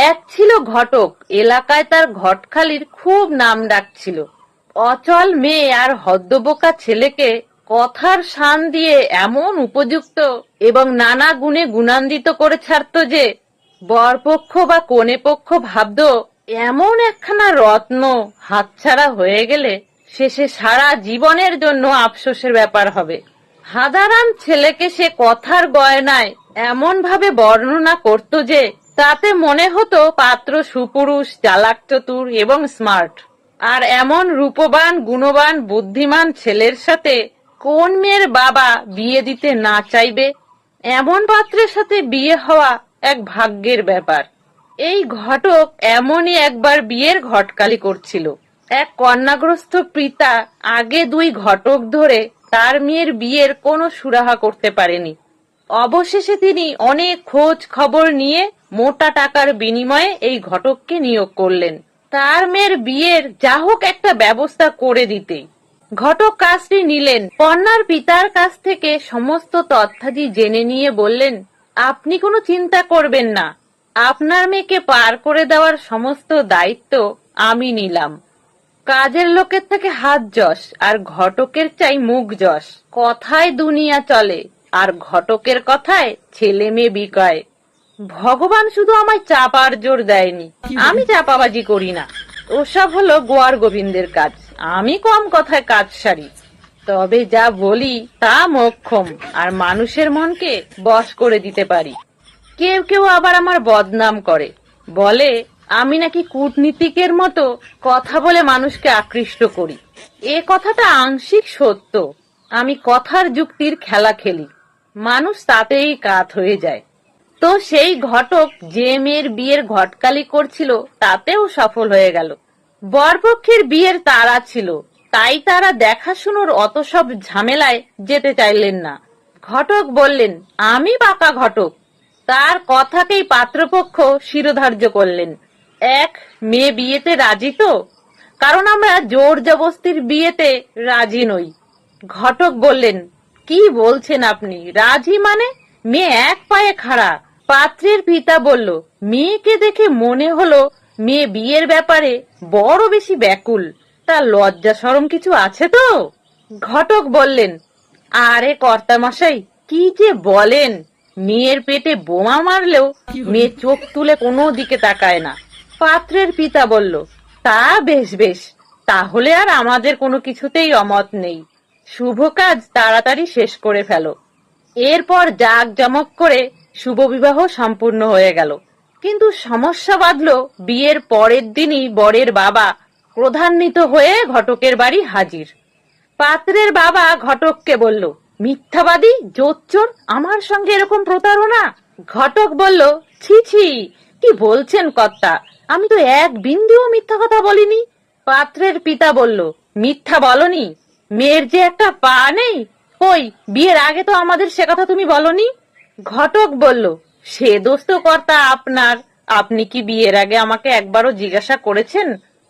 এক ছিল ঘটক, এলাকায় তার ঘটখালির খুব নাম ডাক ছিল। অচল মেয়ে আর হদ্দবোকা ছেলেকে কথার শান দিয়ে এমন উপযুক্ত এবং নানা গুণে গুণান্বিত করে ছাড়ত যে বরপক্ষ বা কনে পক্ষ ভাবত এমন একখানা রত্ন হাতছাড়া হয়ে গেলে শেষে সারা জীবনের জন্য আফসোসের ব্যাপার হবে। সাধারণ ছেলেকে সে কথার গয়নায় এমন ভাবে বর্ণনা করত যে তাতে মনে হতো পাত্র সুপুরুষ, চালাক চতুর এবং স্মার্ট। আর এমন রূপবান, গুণবান, বুদ্ধিমান ছেলের সাথে কোন মেয়ের বাবা বিয়ে দিতে না চাইবে? এমন পাত্রের সাথে বিয়ে হওয়া এক ভাগ্যের ব্যাপার। এই ঘটক এমনই একবার বিয়ের ঘটকালি করছিল। এক কন্যাগ্রস্ত পিতা আগে 2 ঘটক ধরে তার মেয়ের বিয়ের কোনো সুরাহা করতে পারেনি। অবশেষে তিনি অনেক খোঁজ খবর নিয়ে মোটা টাকার বিনিময়ে এই ঘটককে নিয়োগ করলেন তার মেয়ের বিয়ের যা হোক একটা ব্যবস্থা করে দিতে। ঘটক কাজটি নিলেন। কন্যার পিতার কাছ থেকে সমস্ত তথ্যাদি জেনে নিয়ে বললেন, আপনি কোনো চিন্তা করবেন না, আপনার মেয়েকে পার করে দেওয়ার সমস্ত দায়িত্ব আমি নিলাম। কাজের লোকের থেকে হাত যশ আর ঘটকের চাই মুখ যশ। কথায় দুনিয়া চলে আর ঘটকের কথায় ছেলে মেয়ে বিকয়। ভগবান শুধু আমায় চাপার জোর দেয়নি, আমি চাপাবাজি করি না। ওসব হলো গোয়ার গোবিন্দের কাজ। আমি কম কথায় কাজ সারি, তবে যা বলি তা মোক্ষম আর মানুষের মনকে বশ করে দিতে পারি। কেউ কেউ আবার আমার বদনাম করে, বলে আমি নাকি কূটনীতিকের মতো কথা বলে মানুষকে আকৃষ্ট করি। এ কথাটা আংশিক সত্য। আমি কথার যুক্তির খেলা খেলি, মানুষ তাতেই কাত হয়ে যায়। তো সেই ঘটক যে মেয়ের বিয়ের ঘটকালি করছিল তাতেও সফল হয়ে গেল। বরপক্ষের বিয়ের তাড়া ছিল, তাই তারা দেখাশুনোর অত সব ঝামেলায় যেতে চাইলেন না। ঘটক বললেন, আমি পাকা ঘটক। তার কথাকেই পাত্রপক্ষ শিরোধার্য করলেন। মেয়ে বিয়েতে রাজি তো? কারণ আমরা জোর জবস্তির বিয়েতে রাজি নই। ঘটক বললেন, কি বলছেন আপনি? রাজি মানে? মেয়ে এক পায়ে খাড়া। পাত্রের পিতা বলল, মেয়েকে দেখে মনে হলো মেয়ে বিয়ের ব্যাপারে বড় বেশি ব্যাকুল। তার লজ্জা শরম কিছু আছে তো? ঘটক বললেন, আরে কর্তামশাই, কি যে বলেন! মেয়ের পেটে বোমা মারলেও মেয়ে চোখ তুলে কোনো দিকে তাকায় না। পাত্রের পিতা বলল, তা বেশ বেশ, তাহলে আর আমাদের কোনো কিছুতেই অমত নেই। শুভ কাজ তাড়াতাড়ি শেষ করে ফেলো। এরপর জাঁকজমক করে শুভ বিবাহ সম্পূর্ণ হয়ে গেল। কিন্তু সমস্যা বাঁধল বিয়ের পরের দিনই বরের বাবা ক্রোধান্বিত হয়ে ঘটকের বাড়ি হাজির। পাত্রের বাবা ঘটককে বলল, মিথ্যাবাদী, জোচ্চোর, আমার সঙ্গে এরকম প্রতারণা! ঘটক বলল, ছি ছি, কি বলছেন কর্তা, আমি তো এক বিন্দুও মিথ্যা কথা বলিনি। পাত্রের পিতা বলল, মিথ্যা বলনি? মেয়ের যে একটা পা নেই, কই বিয়ের আগে তো আমাদের সে কথা তুমি বলনি। ঘটক বলল, সে দোষ তো কর্তা আপনার। আপনি কি বিয়ের আগে আমাকে একবারও জিজ্ঞাসা করেছেন?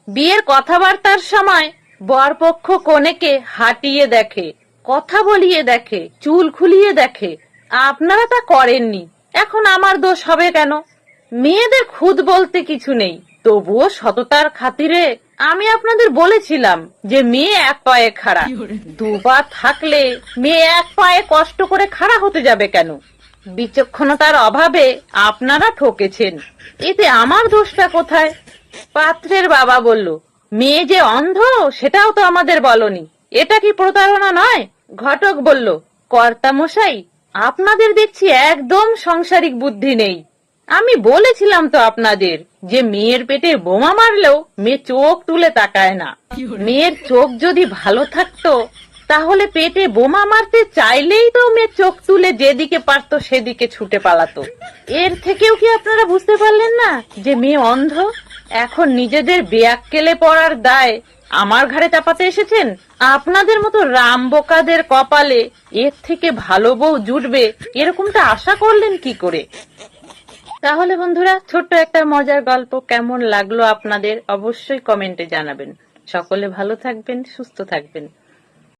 বিয়ের কথাবার্তার সময় বরপক্ষ কনেকে হাঁটিয়ে দেখে, কথা বলিয়ে দেখে, চুল খুলিয়ে দেখে। আপনারা তা করেননি, এখন আমার দোষ হবে কেন? মেয়েদের খুদ বলতে কিছু নেই, তবুও সততার খাতিরে আমি আপনাদের বলেছিলাম যে মেয়ে এক পায়ে খাড়া। 2 পা থাকলে মেয়ে এক পায়ে কষ্ট করে খাড়া হতে যাবে কেন? বিচক্ষণতার অভাবে আপনারা ঠকেছেন, এতে আমার দোষটা কোথায়? পাত্রের বাবা বলল, মেয়ে যে অন্ধ সেটাও তো আমাদের বলনি, এটা কি প্রতারণা নয়? ঘটক বলল, কর্তামশাই, আপনাদের দেখছি একদম সাংসারিক বুদ্ধি নেই। আমি বলেছিলাম তো আপনাদের যে মেয়ের পেটে বোমা মারলেও মেয়ে চোখ তুলে তাকায় না। মেয়ের চোখ যদি ভালো থাকতো তাহলে পেটে বোমা মারতে চাইলেই তো মেয়ে চোখ তুলে যেদিকে পারতো সেদিকে ছুটে পালাতো। এর থেকেও কি আপনারা বুঝতে পারলেন না যে মেয়ে অন্ধ? এখন নিজেদের বেয়াক্কেলে পড়ার দায় আমার ঘাড়ে চাপাতে এসেছেন? আপনাদের মতো রাম বোকাদের কপালে এর থেকে ভালো বউ জুটবে এরকমটা আশা করলেন কি করে? তাহলে বন্ধুরা, ছোট্ট একটা মজার গল্প কেমন লাগলো আপনাদের অবশ্যই কমেন্টে জানাবেন। সকলে ভালো থাকবেন, সুস্থ থাকবেন।